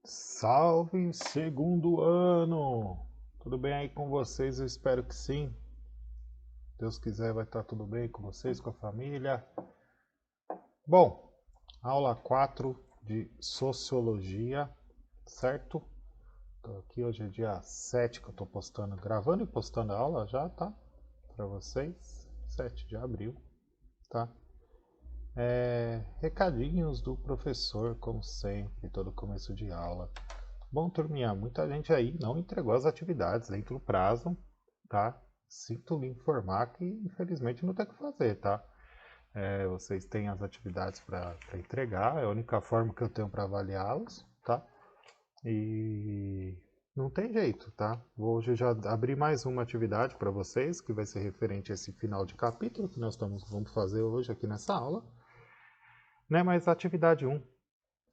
Salve segundo ano! Tudo bem aí com vocês? Eu espero que sim. Deus quiser, vai estar tudo bem com vocês, com a família. Bom, aula 4 de Sociologia, certo? Tô aqui, hoje é dia 7 que eu tô postando, gravando e postando a aula já, tá? Para vocês, 7 de abril, tá? Recadinhos do professor, como sempre, todo começo de aula. Bom, turminha, muita gente aí não entregou as atividades dentro do prazo, tá? Sinto lhe informar que infelizmente não tem o que fazer, tá? Vocês têm as atividades para entregar, é a única forma que eu tenho para avaliá-los, tá? E não tem jeito, tá? Hoje eu já abri mais uma atividade para vocês, que vai ser referente a esse final de capítulo que nós vamos fazer hoje aqui nessa aula, né? Mas a atividade um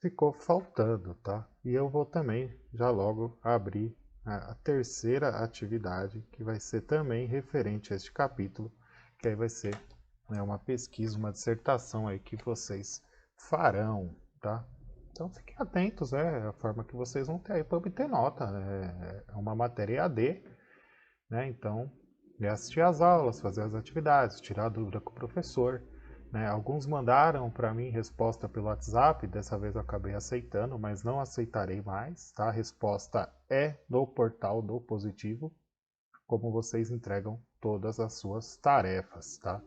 ficou faltando, tá? E eu vou também já logo abrir a terceira atividade, que vai ser também referente a este capítulo, que aí vai ser, né, uma pesquisa, uma dissertação aí que vocês farão, tá? Então fiquem atentos, é a forma que vocês vão ter aí para obter nota. É uma matéria EAD, né? Então, é assistir às aulas, fazer as atividades, tirar dúvida com o professor, né? Alguns mandaram para mim resposta pelo WhatsApp, dessa vez eu acabei aceitando, mas não aceitarei mais, tá? A resposta é no portal do Positivo, como vocês entregam todas as suas tarefas, tá?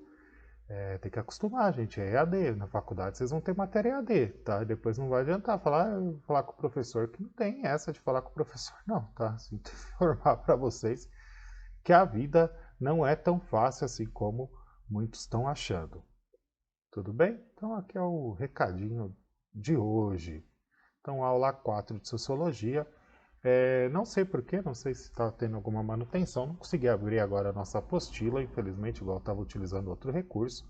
Tem que acostumar, gente, é EAD, na faculdade vocês vão ter matéria EAD, tá? E depois não vai adiantar falar com o professor, que não tem essa de falar com o professor não, tá? Sinto informar para vocês que a vida não é tão fácil assim como muitos estão achando. Tudo bem? Então aqui é o recadinho de hoje. Então, aula 4 de Sociologia. Não sei porquê, não sei se está tendo alguma manutenção, não consegui abrir agora a nossa apostila, infelizmente, igual estava utilizando outro recurso.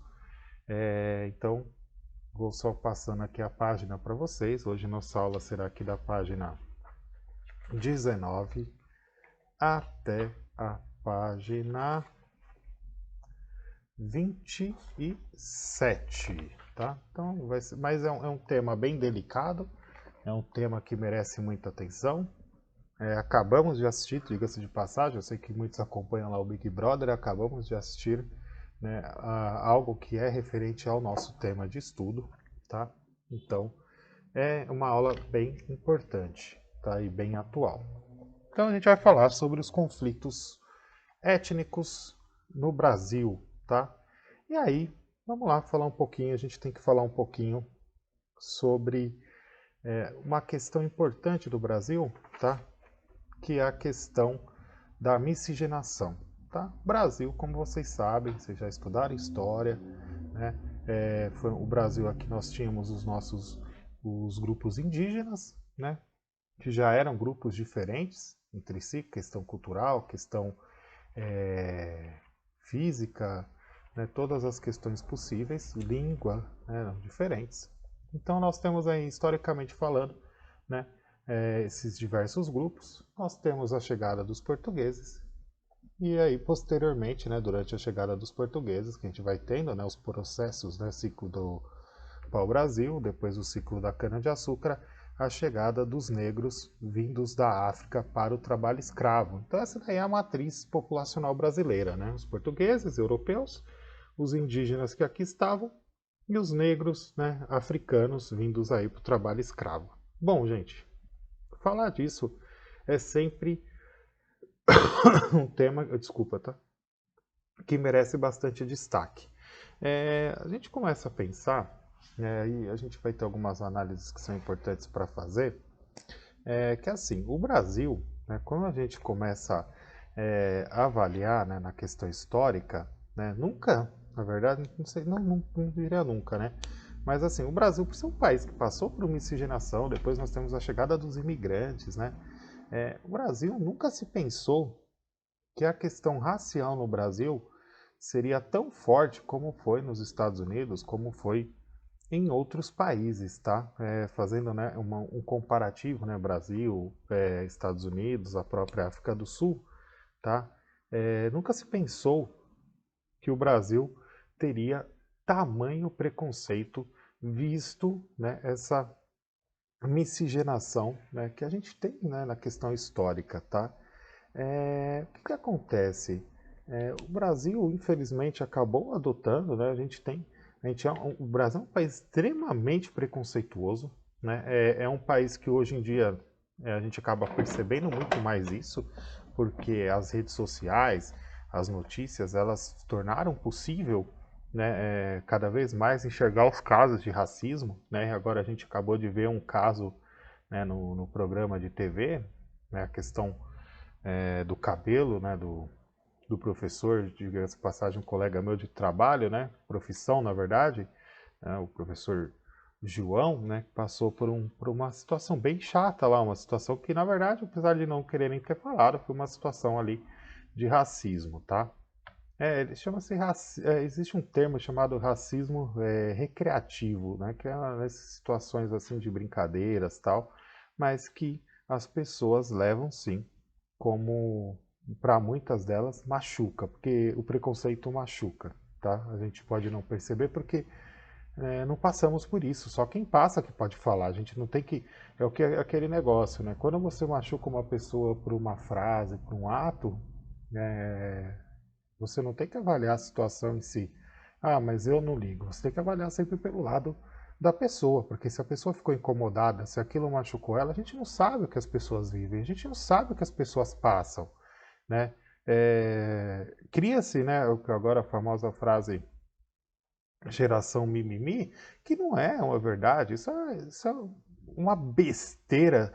Então, vou só passando aqui a página para vocês. Hoje nossa aula será aqui da página 19 até a página 27, tá? Então, mas é um tema bem delicado, é um tema que merece muita atenção. Acabamos de assistir, diga-se de passagem, eu sei que muitos acompanham lá o Big Brother, acabamos de assistir, né, algo que é referente ao nosso tema de estudo, tá? Então, é uma aula bem importante, tá? E bem atual. Então, a gente vai falar sobre os conflitos étnicos no Brasil, tá? E aí, vamos lá falar um pouquinho, a gente tem que falar um pouquinho sobre uma questão importante do Brasil, tá? Que é a questão da miscigenação, tá? Brasil, como vocês sabem, vocês já estudaram história, né? Foi o Brasil aqui nós tínhamos os grupos indígenas, né? Que já eram grupos diferentes entre si, questão cultural, questão física, né, todas as questões possíveis, língua, né, eram diferentes. Então nós temos aí, historicamente falando, né, esses diversos grupos. Nós temos a chegada dos portugueses, e aí posteriormente, né, durante a chegada dos portugueses, que a gente vai tendo, né, os processos, né, ciclo do pau-brasil, depois o ciclo da cana-de-açúcar, a chegada dos negros vindos da África para o trabalho escravo. Então essa daí é a matriz populacional brasileira, né? Os portugueses, europeus, os indígenas que aqui estavam e os negros, né, africanos vindos aí para o trabalho escravo. Bom, gente, falar disso é sempre um tema, desculpa, tá? Que merece bastante destaque. A gente começa a pensar, e a gente vai ter algumas análises que são importantes para fazer, que assim, o Brasil, né, quando a gente começa a avaliar, né, na questão histórica, né, nunca, na verdade, não sei, não diria nunca, né? Mas assim, o Brasil, por ser um país que passou por uma miscigenação, depois nós temos a chegada dos imigrantes, né? O Brasil nunca se pensou que a questão racial no Brasil seria tão forte como foi nos Estados Unidos, como foi em outros países, tá? Fazendo, né, um comparativo, né, Brasil, Estados Unidos, a própria África do Sul, tá? Nunca se pensou que o Brasil teria tamanho preconceito visto, né, miscigenação, né, que a gente tem, né, na questão histórica, tá? O que acontece? O Brasil, infelizmente, acabou adotando, né? O Brasil é um país extremamente preconceituoso, né? É um país que hoje em dia a gente acaba percebendo muito mais isso, porque as redes sociais, as notícias, elas tornaram possível, né, cada vez mais enxergar os casos de racismo, né? Agora a gente acabou de ver um caso, né, no programa de TV, né, a questão do cabelo, né, do professor, diga-se de passagem, um colega meu de trabalho, né, profissão, na verdade, né, o professor João, né, que passou por uma situação bem chata lá, uma situação que, na verdade, apesar de não quererem ter falado, foi uma situação ali de racismo, tá? Ele chama-se existe um termo chamado racismo recreativo, né, que é nessas situações assim de brincadeiras tal, mas que as pessoas levam sim como para muitas delas machuca, porque o preconceito machuca, tá? A gente pode não perceber porque não passamos por isso, só quem passa que pode falar. A gente não tem que é aquele negócio, né? Quando você machuca uma pessoa por uma frase, por um ato, é, você não tem que avaliar a situação em si. Ah, mas eu não ligo. Você tem que avaliar sempre pelo lado da pessoa, porque se a pessoa ficou incomodada, se aquilo machucou ela, a gente não sabe o que as pessoas vivem, a gente não sabe o que as pessoas passam, né? Cria-se, né, agora a famosa frase geração mimimi, que não é uma verdade, isso é uma besteira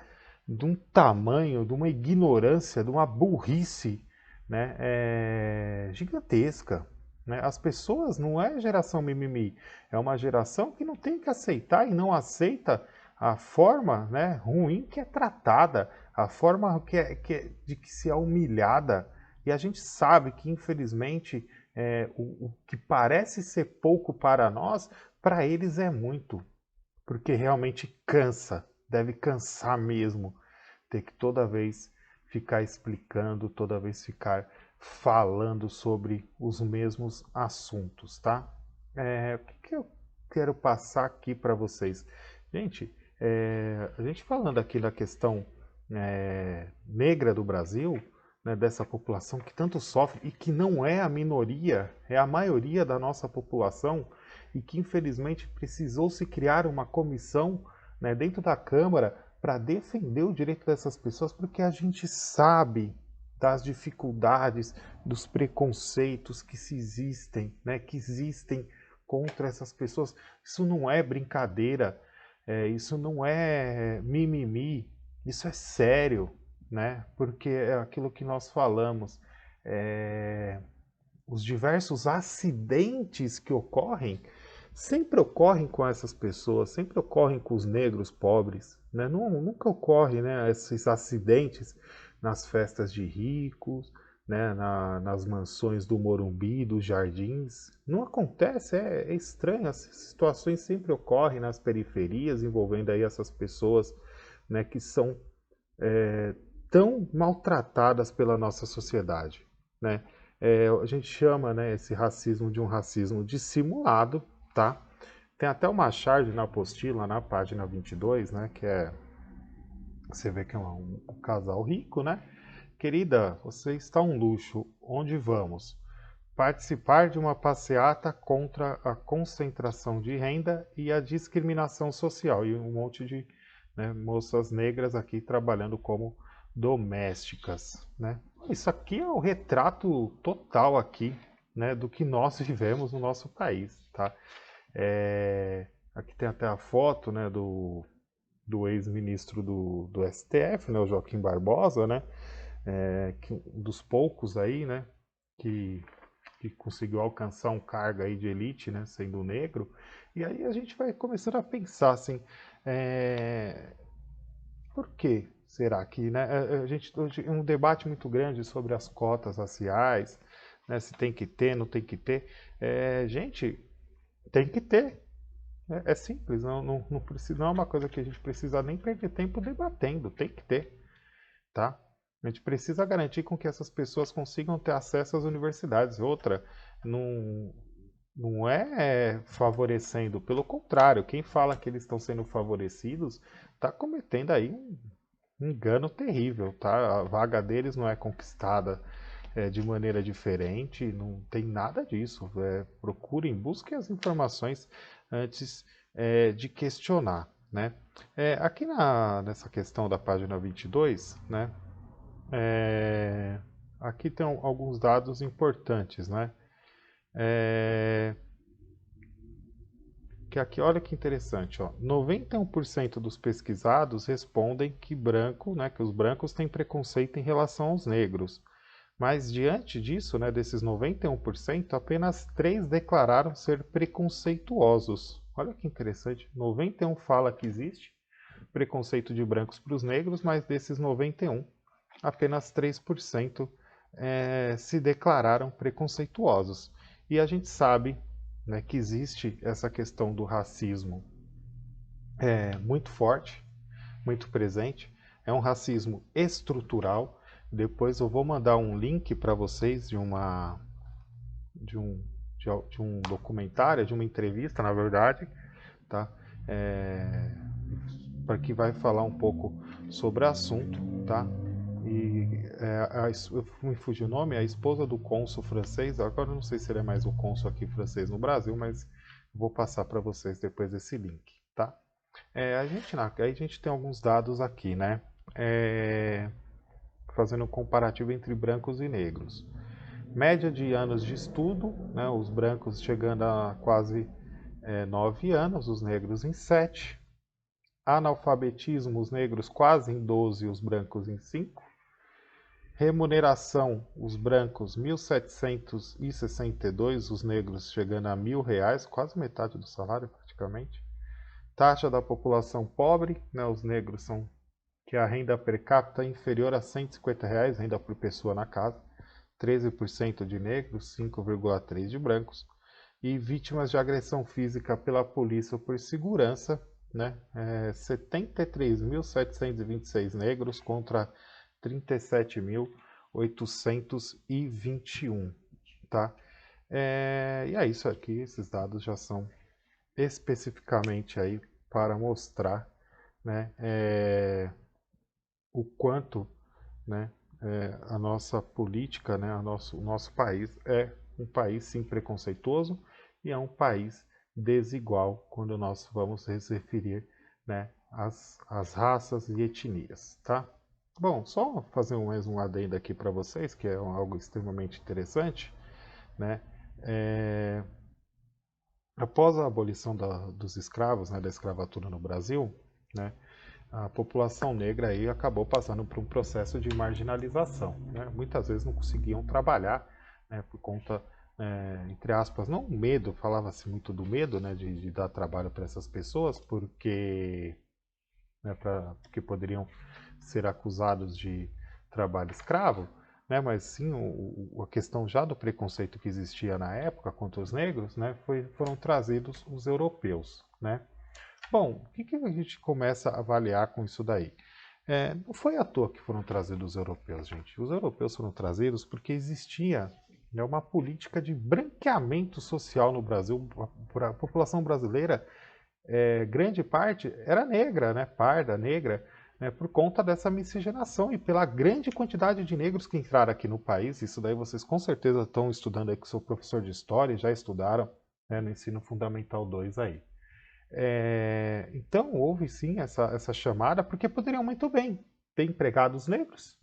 de um tamanho, de uma ignorância, de uma burrice, né, gigantesca. Né? As pessoas não é geração mimimi, é uma geração que não tem que aceitar e não aceita a forma, né, ruim que é tratada, a forma de que se é humilhada. E a gente sabe que, infelizmente, o que parece ser pouco para nós, para eles é muito, porque realmente cansa, deve cansar mesmo, ter que toda vez ficar explicando, toda vez ficar falando sobre os mesmos assuntos, tá? O que eu quero passar aqui para vocês? Gente, a gente falando aqui da questão negra do Brasil, né, dessa população que tanto sofre e que não é a minoria, é a maioria da nossa população e que infelizmente precisou se criar uma comissão, né, dentro da Câmara para defender o direito dessas pessoas, porque a gente sabe das dificuldades, dos preconceitos que se existem, né, que existem contra essas pessoas. Isso não é brincadeira, isso não é mimimi, isso é sério, né? Porque é aquilo que nós falamos, os diversos acidentes que ocorrem sempre ocorrem com essas pessoas, sempre ocorrem com os negros pobres, né? Nunca ocorre, né, esses acidentes nas festas de ricos, né, nas mansões do Morumbi, dos Jardins. Não acontece, é estranho, essas situações sempre ocorrem nas periferias, envolvendo aí essas pessoas, né, que são tão maltratadas pela nossa sociedade, né? A gente chama, né, esse racismo de um racismo dissimulado, tá? Tem até uma charge na apostila, na página 22, né, que você vê que é um casal rico, né? Querida, você está um luxo, onde vamos? Participar de uma passeata contra a concentração de renda e a discriminação social. E um monte de, né, moças negras aqui trabalhando como domésticas, né? Isso aqui é o retrato total aqui, né, do que nós vivemos no nosso país, tá? Aqui tem até a foto, né, do ex-ministro do STF, né, o Joaquim Barbosa, né, dos poucos aí, né, que conseguiu alcançar um cargo aí de elite, né, sendo negro. E aí a gente vai começando a pensar assim, por que será que, né, a gente hoje é um debate muito grande sobre as cotas raciais, né, se tem que ter, não tem que ter. Gente, tem que ter. É simples, não precisa, não é uma coisa que a gente precisa nem perder tempo debatendo, tem que ter, tá? A gente precisa garantir com que essas pessoas consigam ter acesso às universidades. Outra, não, não é favorecendo, pelo contrário, quem fala que eles estão sendo favorecidos está cometendo aí um engano terrível, tá? A vaga deles não é conquistada de maneira diferente, não tem nada disso. Procurem, busquem as informações antes de questionar, né? Aqui nessa questão da página 22, né? Aqui tem alguns dados importantes, né? Que aqui, olha que interessante, ó, 91% dos pesquisados respondem que branco, né, que os brancos têm preconceito em relação aos negros. Mas diante disso, né, desses 91%, apenas 3 declararam ser preconceituosos. Olha que interessante, 91 fala que existe preconceito de brancos para os negros, mas desses 91, apenas 3% se declararam preconceituosos. E a gente sabe, né, que existe essa questão do racismo muito forte, muito presente. É um racismo estrutural. Depois eu vou mandar um link para vocês de um documentário, de uma entrevista, na verdade, tá? Para que vai falar um pouco sobre o assunto, tá? E me fugiu o nome, a esposa do cônsul francês, agora eu não sei se ele é mais o cônsul aqui francês no Brasil, mas vou passar para vocês depois esse link, tá? A gente tem alguns dados aqui, né? Fazendo um comparativo entre brancos e negros. Média de anos de estudo, né? Os brancos chegando a quase 9 anos, os negros em 7. Analfabetismo, os negros quase em 12, os brancos em 5. Remuneração, os brancos 1.762, os negros chegando a R$ 1.000, quase metade do salário praticamente. Taxa da população pobre, né, os negros são que a renda per capita é inferior a R$ 150, renda por pessoa na casa, 13% de negros, 5,3% de brancos. E vítimas de agressão física pela polícia ou por segurança, né, 73.726 negros contra 37.821, tá? E é isso aqui, esses dados já são especificamente aí para mostrar, né, o quanto, né, a nossa política, né, o nosso país é um país sim preconceituoso e é um país desigual quando nós vamos se referir, né, às raças e etnias, tá? Bom, só fazer mais um adendo aqui para vocês, que é algo extremamente interessante, né? Após a abolição dos escravos, né, da escravatura no Brasil, né, a população negra aí acabou passando por um processo de marginalização, né? Muitas vezes não conseguiam trabalhar, né, por conta, entre aspas, não medo, falava-se muito do medo, né, de dar trabalho para essas pessoas, porque, né, porque poderiam ser acusados de trabalho escravo, né, mas sim a questão já do preconceito que existia na época contra os negros, né, foram trazidos os europeus, né? Bom, o que a gente começa a avaliar com isso daí? Não foi à toa que foram trazidos os europeus, gente. Os europeus foram trazidos porque existia, né, uma política de branqueamento social no Brasil. A população brasileira, grande parte, era negra, né, parda, negra, né, por conta dessa miscigenação e pela grande quantidade de negros que entraram aqui no país. Isso daí vocês com certeza estão estudando aí com o seu professor de história, já estudaram, né, no ensino fundamental 2 aí. Então houve sim essa chamada, porque poderiam muito bem ter empregados negros,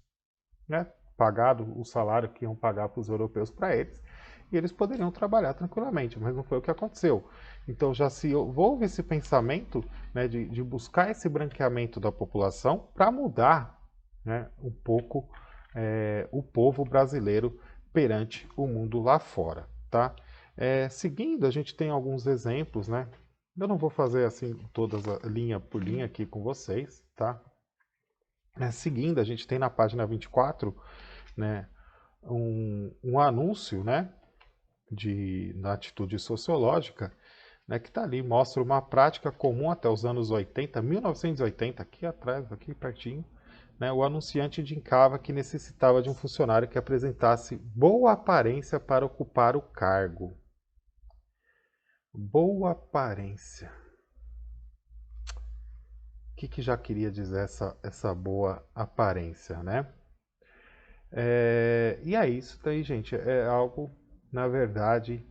né, pagado o salário que iam pagar para os europeus para eles, e eles poderiam trabalhar tranquilamente, mas não foi o que aconteceu. Então já houve esse pensamento, né, de buscar esse branqueamento da população para mudar, né, um pouco o povo brasileiro perante o mundo lá fora, tá? Seguindo, a gente tem alguns exemplos, né? Eu não vou fazer assim todas linha por linha aqui com vocês, tá? Seguindo, a gente tem na página 24, né, um anúncio, né, na atitude sociológica, né, que está ali, mostra uma prática comum até os anos 80, 1980, aqui atrás, aqui pertinho, né, o anunciante indicava que necessitava de um funcionário que apresentasse boa aparência para ocupar o cargo. Boa aparência. que já queria dizer essa boa aparência, né? E aí, isso daí, gente, é algo, na verdade,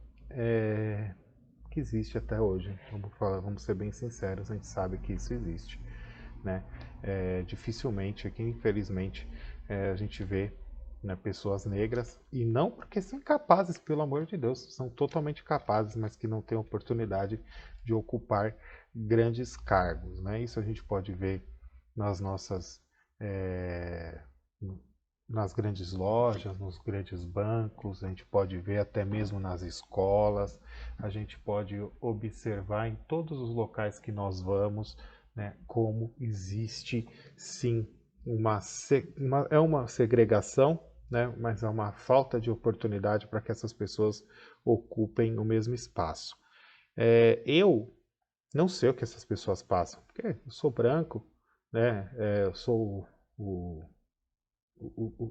que existe até hoje. Vamos ser bem sinceros, a gente sabe que isso existe, né? Dificilmente aqui, infelizmente, a gente vê, né, pessoas negras, e não porque são incapazes, pelo amor de Deus, são totalmente capazes, mas que não têm oportunidade de ocupar grandes cargos, né? Isso a gente pode ver nas nossas é, nas grandes lojas, nos grandes bancos, a gente pode ver até mesmo nas escolas, a gente pode observar em todos os locais que nós vamos, né, como existe sim uma segregação, né, mas é uma falta de oportunidade para que essas pessoas ocupem o mesmo espaço. Eu não sei o que essas pessoas passam, porque eu sou branco, né, eu sou o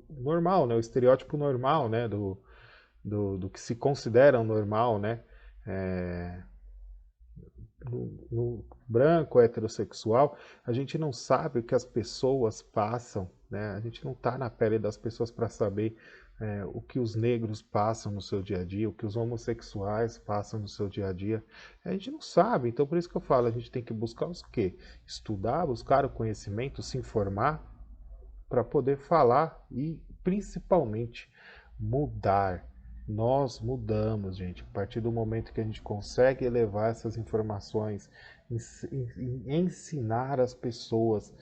normal, né, o estereótipo normal, né, do que se considera normal, né, é, no branco heterossexual, a gente não sabe o que as pessoas passam, né? A gente não está na pele das pessoas para saber o que os negros passam no seu dia a dia, o que os homossexuais passam no seu dia a dia. A gente não sabe, então por isso que eu falo, a gente tem que buscar os quê? Estudar, buscar o conhecimento, se informar para poder falar e principalmente mudar. Nós mudamos, gente, a partir do momento que a gente consegue elevar essas informações, ensinar as pessoas,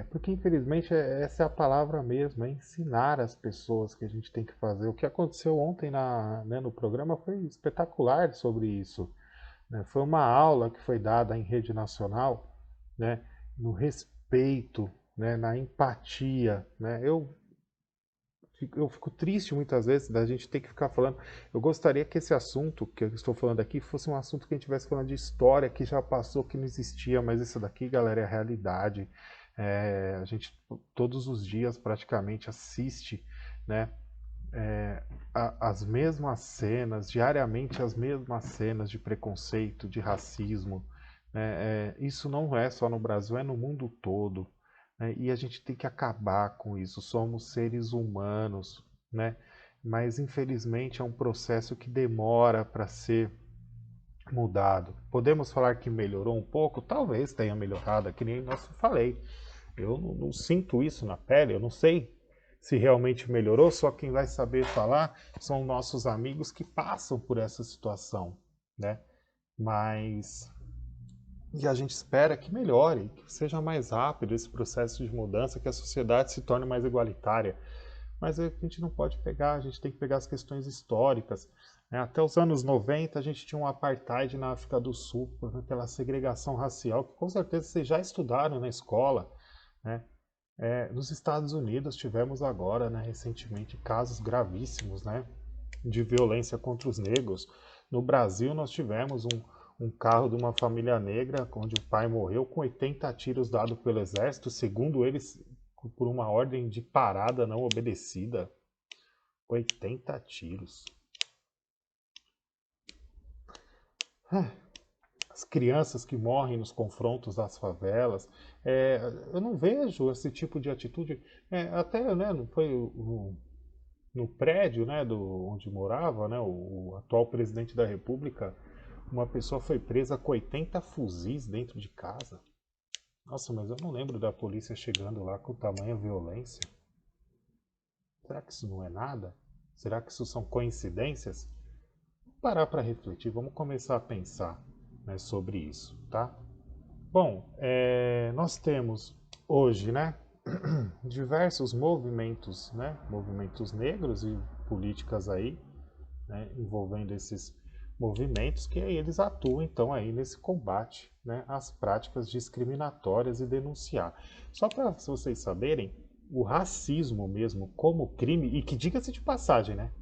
porque infelizmente essa é a palavra mesmo, é ensinar as pessoas que a gente tem que fazer. O que aconteceu ontem né, no programa foi espetacular sobre isso, né? Foi uma aula que foi dada em rede nacional, né, no respeito, né, na empatia, né? Eu fico triste muitas vezes da gente ter que ficar falando. Eu gostaria que esse assunto que eu estou falando aqui fosse um assunto que a gente estivesse falando de história que já passou, que não existia, mas isso daqui, galera, é a realidade. A gente todos os dias praticamente assiste, né, as mesmas cenas, diariamente as mesmas cenas de preconceito, de racismo, né? Isso não é só no Brasil, é no mundo todo, né? E a gente tem que acabar com isso. Somos seres humanos, né? Mas infelizmente é um processo que demora para ser mudado. Podemos falar que melhorou um pouco? Talvez tenha melhorado, que nem eu falei. Eu não sinto isso na pele, eu não sei se realmente melhorou, só quem vai saber falar são nossos amigos que passam por essa situação, né? Mas e a gente espera que melhore, que seja mais rápido esse processo de mudança, que a sociedade se torne mais igualitária. Mas a gente não pode pegar, a gente tem que pegar as questões históricas, né? Até os anos 90 a gente tinha um apartheid na África do Sul, aquela segregação racial, que com certeza vocês já estudaram na escola, né? Nos Estados Unidos tivemos agora, né, recentemente, casos gravíssimos, né, de violência contra os negros. No Brasil nós tivemos um carro de uma família negra, onde o pai morreu com 80 tiros dados pelo exército, segundo eles, por uma ordem de parada não obedecida. 80 tiros. As crianças que morrem nos confrontos das favelas. Eu não vejo esse tipo de atitude. Até, né, não foi no prédio, né, onde morava, né, o atual presidente da República, uma pessoa foi presa com 80 fuzis dentro de casa. Nossa, mas eu não lembro da polícia chegando lá com tamanha violência. Será que isso não é nada? Será que isso são coincidências? Vamos parar para refletir, vamos começar a pensar, né, sobre isso, tá? Bom, nós temos hoje, né, diversos movimentos, né, movimentos negros e políticas aí, né, envolvendo esses movimentos que aí eles atuam então aí nesse combate, né, às práticas discriminatórias e denunciar. Só para vocês saberem, o racismo mesmo como crime, e que diga-se de passagem, né,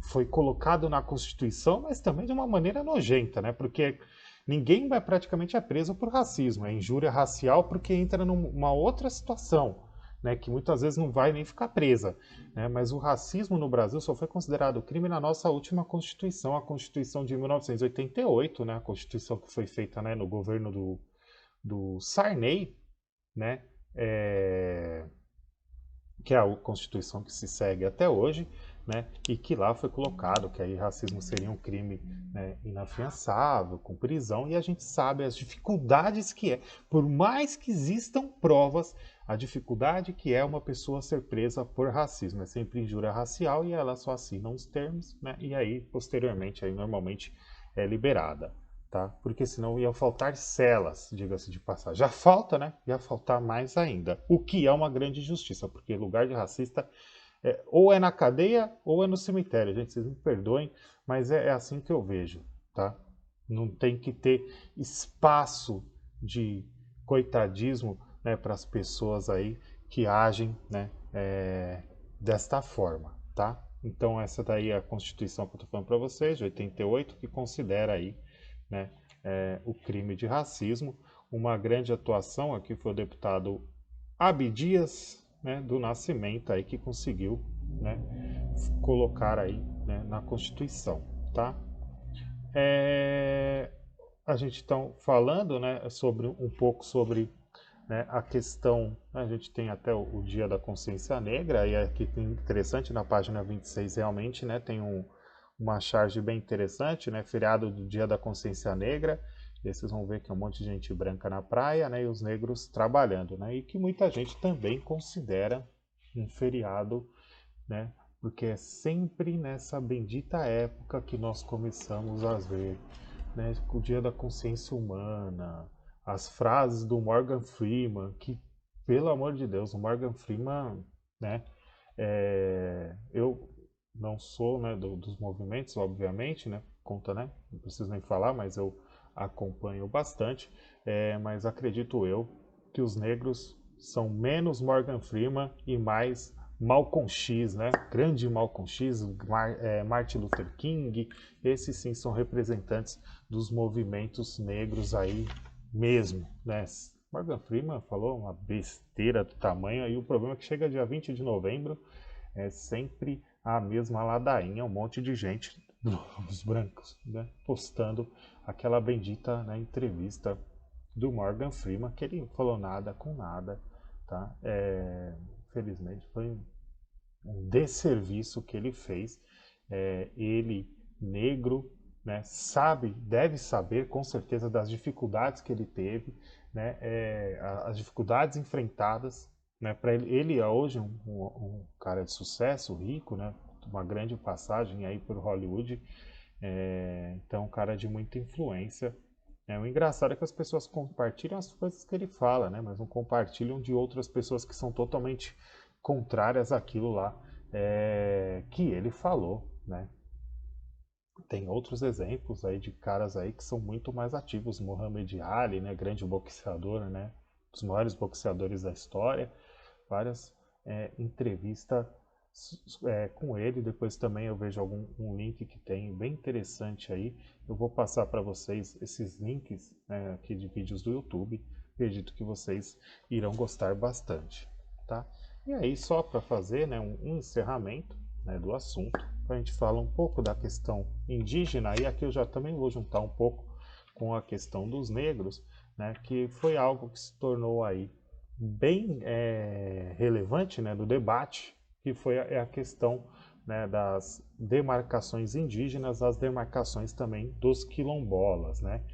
foi colocado na Constituição, mas também de uma maneira nojenta, né, porque ninguém vai praticamente é preso por racismo, é injúria racial porque entra numa outra situação, né, que muitas vezes não vai nem ficar presa, né, mas o racismo no Brasil só foi considerado crime na nossa última Constituição, a Constituição de 1988, né, a Constituição que foi feita, né, no governo do Sarney, né, que é a Constituição que se segue até hoje, né, e que lá foi colocado que aí racismo seria um crime, né, inafiançável, com prisão, e a gente sabe as dificuldades que é, por mais que existam provas, a dificuldade que é uma pessoa ser presa por racismo, é sempre injúria racial e ela só assina os termos, né, e aí posteriormente aí normalmente é liberada. Tá? Porque senão ia faltar celas, diga-se de passagem. Já falta, né? Ia faltar mais ainda. O que é uma grande injustiça, porque lugar de racista ou é na cadeia ou é no cemitério. Gente, vocês me perdoem, mas é assim que eu vejo, tá? Não tem que ter espaço de coitadismo, né, para as pessoas aí que agem, né, desta forma, tá? Então essa daí é a Constituição que eu estou falando para vocês, de 88, que considera aí, né, o crime de racismo. Uma grande atuação aqui foi o deputado Abdias, né, do Nascimento aí que conseguiu, né, colocar aí, né, na Constituição, tá? A gente está falando, né, sobre um pouco sobre, né, a questão, né, a gente tem até o Dia da Consciência Negra, e aqui tem interessante na página 26 realmente, né, tem uma charge bem interessante, né, feriado do Dia da Consciência Negra, e aí vocês vão ver que é um monte de gente branca na praia, né, e os negros trabalhando, né, e que muita gente também considera um feriado, né, porque é sempre nessa bendita época que nós começamos a ver, né, o Dia da Consciência Humana, as frases do Morgan Freeman, que, pelo amor de Deus, o Morgan Freeman, né, eu não sou, né, dos movimentos, obviamente, né, conta, né, não preciso nem falar, mas eu acompanho bastante, mas acredito eu que os negros são menos Morgan Freeman e mais Malcolm X, né? Grande Malcolm X, Martin Luther King, esses sim são representantes dos movimentos negros aí mesmo, né? Morgan Freeman falou uma besteira do tamanho, e o problema é que chega dia 20 de novembro, é sempre a mesma ladainha, um monte de gente, os brancos, né, postando aquela bendita, né, entrevista do Morgan Freeman, que ele falou nada com nada, tá? Infelizmente foi um desserviço que ele fez. Ele, negro, né, sabe, deve saber com certeza das dificuldades que ele teve, né, as dificuldades enfrentadas, né, para ele é hoje um cara de sucesso, rico, né, uma grande passagem aí por Hollywood, então um cara de muita influência. O engraçado é que as pessoas compartilham as coisas que ele fala, né, mas não compartilham de outras pessoas que são totalmente contrárias àquilo lá que ele falou, né? Tem outros exemplos aí de caras aí que são muito mais ativos. Muhammad Ali, né, grande boxeador, né, dos maiores boxeadores da história. Várias entrevistas com ele. Depois também eu vejo um link que tem bem interessante aí. Eu vou passar para vocês esses links, né, aqui de vídeos do YouTube. Acredito que vocês irão gostar bastante, tá? E aí só para fazer, né, um encerramento, né, do assunto, a gente fala um pouco da questão indígena, e aqui eu já também vou juntar um pouco com a questão dos negros, né, que foi algo que se tornou aí bem relevante, né, do debate, que foi a questão, né, das demarcações indígenas, as demarcações também dos quilombolas, né?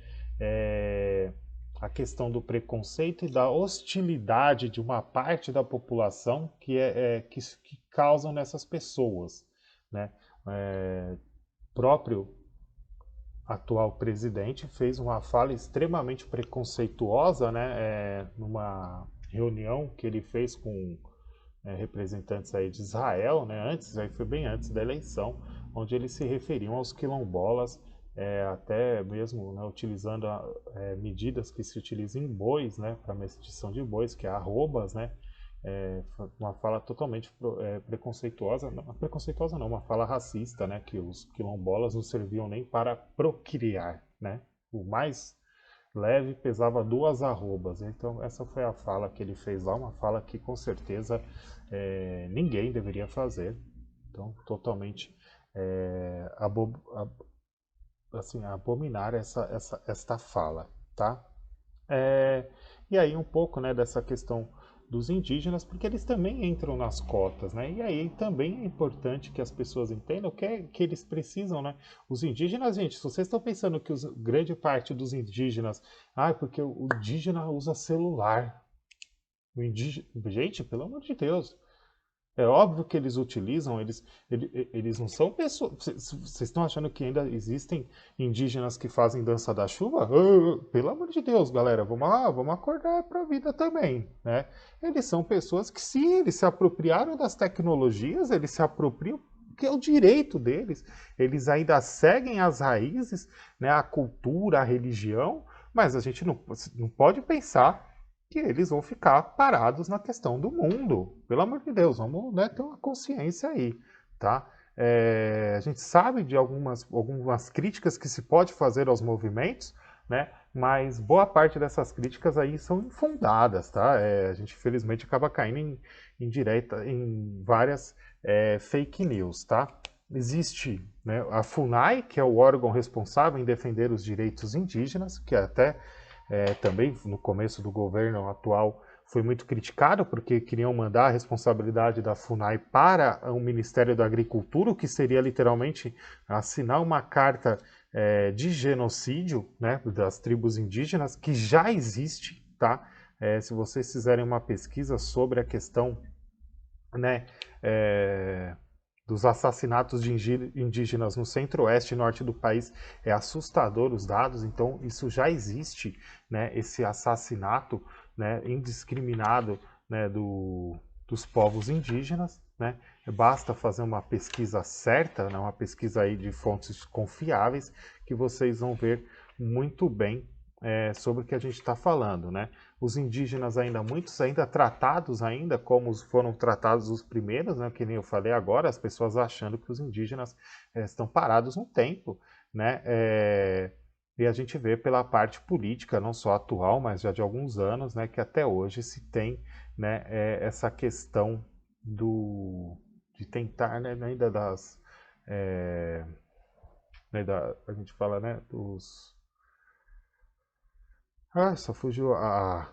A questão do preconceito e da hostilidade de uma parte da população que causam nessas pessoas, né? Próprio atual presidente fez uma fala extremamente preconceituosa, né, numa reunião que ele fez com representantes aí de Israel, né, antes, aí foi bem antes da eleição, onde eles se referiam aos quilombolas, até mesmo, né, utilizando medidas que se utilizam em bois, né, para medição de bois, que é arrobas, né, uma fala totalmente preconceituosa, não, preconceituosa não, uma fala racista, né, que os quilombolas não serviam nem para procriar, né, o mais leve pesava 2 arrobas, então essa foi a fala que ele fez lá, uma fala que com certeza ninguém deveria fazer, então totalmente assim, abominar esta fala, tá? E aí um pouco, né, dessa questão dos indígenas, porque eles também entram nas cotas, né? E aí também é importante que as pessoas entendam que eles precisam, né? Os indígenas, gente, se vocês estão pensando que grande parte dos indígenas, porque o indígena usa celular. O indígena, gente, pelo amor de Deus. É óbvio que eles utilizam, eles não são pessoas. Vocês estão achando que ainda existem indígenas que fazem dança da chuva? Pelo amor de Deus, galera, vamos lá, vamos acordar para a vida também, né? Eles são pessoas que sim, eles se apropriaram das tecnologias, eles se apropriam, que é o direito deles. Eles ainda seguem as raízes, né, a cultura, a religião, mas a gente não pode pensar que eles vão ficar parados na questão do mundo. Pelo amor de Deus, vamos, né, ter uma consciência aí, tá? A gente sabe de algumas críticas que se pode fazer aos movimentos, né? Mas boa parte dessas críticas aí são infundadas, tá? A gente infelizmente acaba caindo em várias fake news, tá? Existe, né, a FUNAI, que é o órgão responsável em defender os direitos indígenas, que até também no começo do governo atual foi muito criticado porque queriam mandar a responsabilidade da FUNAI para o Ministério da Agricultura, o que seria literalmente assinar uma carta de genocídio, né, das tribos indígenas, que já existe, tá? Se vocês fizerem uma pesquisa sobre a questão, né, dos assassinatos de indígenas no centro-oeste e norte do país, é assustador os dados, então isso já existe, né, esse assassinato, né, indiscriminado, né, dos povos indígenas, né, basta fazer uma pesquisa certa, né, uma pesquisa aí de fontes confiáveis, que vocês vão ver muito bem sobre o que a gente está falando, né? Os indígenas muitos ainda tratados ainda como foram tratados os primeiros, né? Que nem eu falei agora, as pessoas achando que os indígenas estão parados no tempo, né? E a gente vê pela parte política, não só atual, mas já de alguns anos, né? Que até hoje se tem, né? Essa questão de tentar, né? Ainda a gente fala, né? Só fugiu a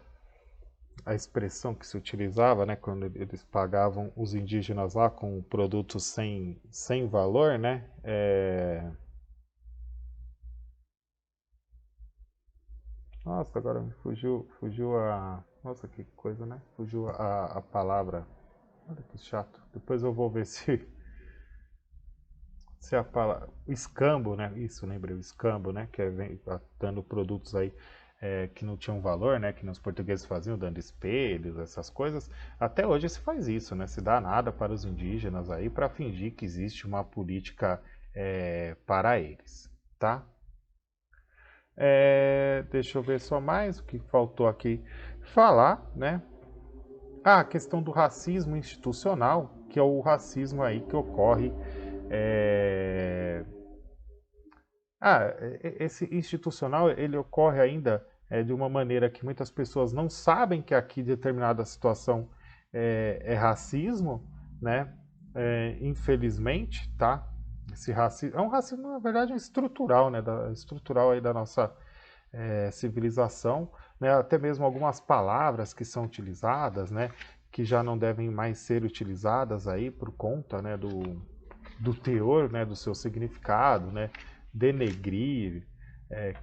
expressão que se utilizava, né, quando eles pagavam os indígenas lá com produtos sem valor, né? Nossa, agora me fugiu a... Nossa, que coisa, né? Fugiu a palavra. Olha que chato. Depois eu vou ver se a palavra... O escambo, né? Isso, lembrei, o escambo, né? Que dando produtos aí que não tinham valor, né? Que os portugueses faziam, dando espelhos, essas coisas. Até hoje se faz isso, né? Se dá nada para os indígenas aí para fingir que existe uma política para eles, tá? Deixa eu ver só mais o que faltou aqui falar, né? A questão do racismo institucional, que é o racismo aí que ocorre esse institucional ele ocorre ainda de uma maneira que muitas pessoas não sabem que aqui determinada situação é racismo, né? Infelizmente, tá? Esse racismo é um racismo na verdade estrutural, né? Estrutural aí da nossa civilização, né? Até mesmo algumas palavras que são utilizadas, né? Que já não devem mais ser utilizadas aí por conta, né? Do teor, né, do seu significado, né, denegrir,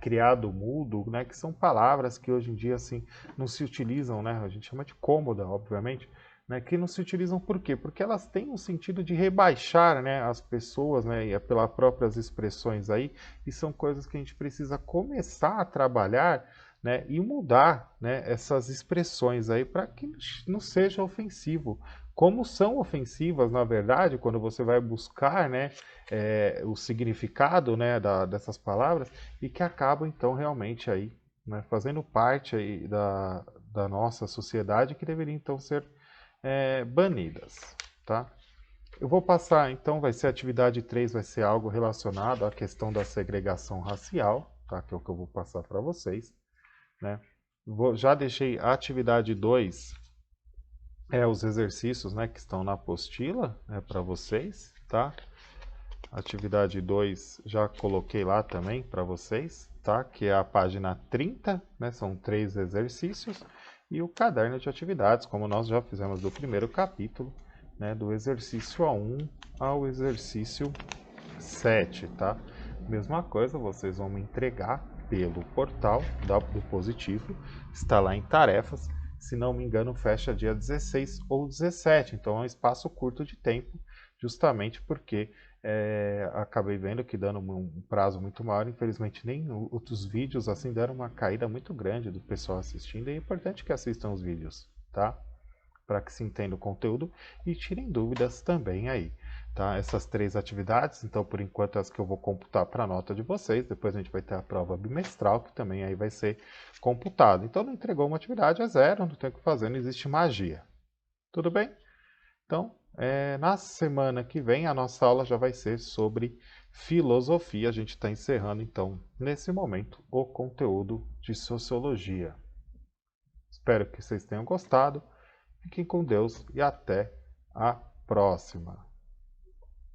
criado mudo, né, que são palavras que hoje em dia assim não se utilizam, né, a gente chama de cômoda, obviamente, né, que não se utilizam por quê? Porque elas têm um sentido de rebaixar, né, as pessoas, né, e pelas próprias expressões aí, e são coisas que a gente precisa começar a trabalhar, né, e mudar, né, essas expressões aí para que não seja ofensivo. Como são ofensivas, na verdade, quando você vai buscar, né, o significado, né, dessas palavras e que acabam então realmente aí, né, fazendo parte aí da nossa sociedade que deveriam então ser banidas, tá? Eu vou passar, então, vai ser a atividade 3, vai ser algo relacionado à questão da segregação racial, tá? Que é o que eu vou passar para vocês, né? Já deixei a atividade 2, os exercícios, né, que estão na apostila, né, para vocês, tá? Atividade 2 já coloquei lá também para vocês, tá? Que é a página 30, né? São 3 exercícios. E o caderno de atividades, como nós já fizemos do primeiro capítulo, né? Do exercício A1 ao exercício 7, tá? Mesma coisa, vocês vão me entregar pelo portal do Positivo, está lá em tarefas, se não me engano fecha dia 16 ou 17, então é um espaço curto de tempo, justamente porque acabei vendo que dando um prazo muito maior, infelizmente nem outros vídeos assim deram uma caída muito grande do pessoal assistindo, e é importante que assistam os vídeos, tá? Para que se entenda o conteúdo e tirem dúvidas também aí. Tá? Essas 3 atividades, então por enquanto as que eu vou computar para a nota de vocês, depois a gente vai ter a prova bimestral, que também aí vai ser computado. Então não entregou uma atividade, é zero, não tem o que fazer, não existe magia. Tudo bem? Então, na semana que vem a nossa aula já vai ser sobre filosofia. A gente está encerrando então, nesse momento, o conteúdo de sociologia. Espero que vocês tenham gostado. Fiquem com Deus e até a próxima.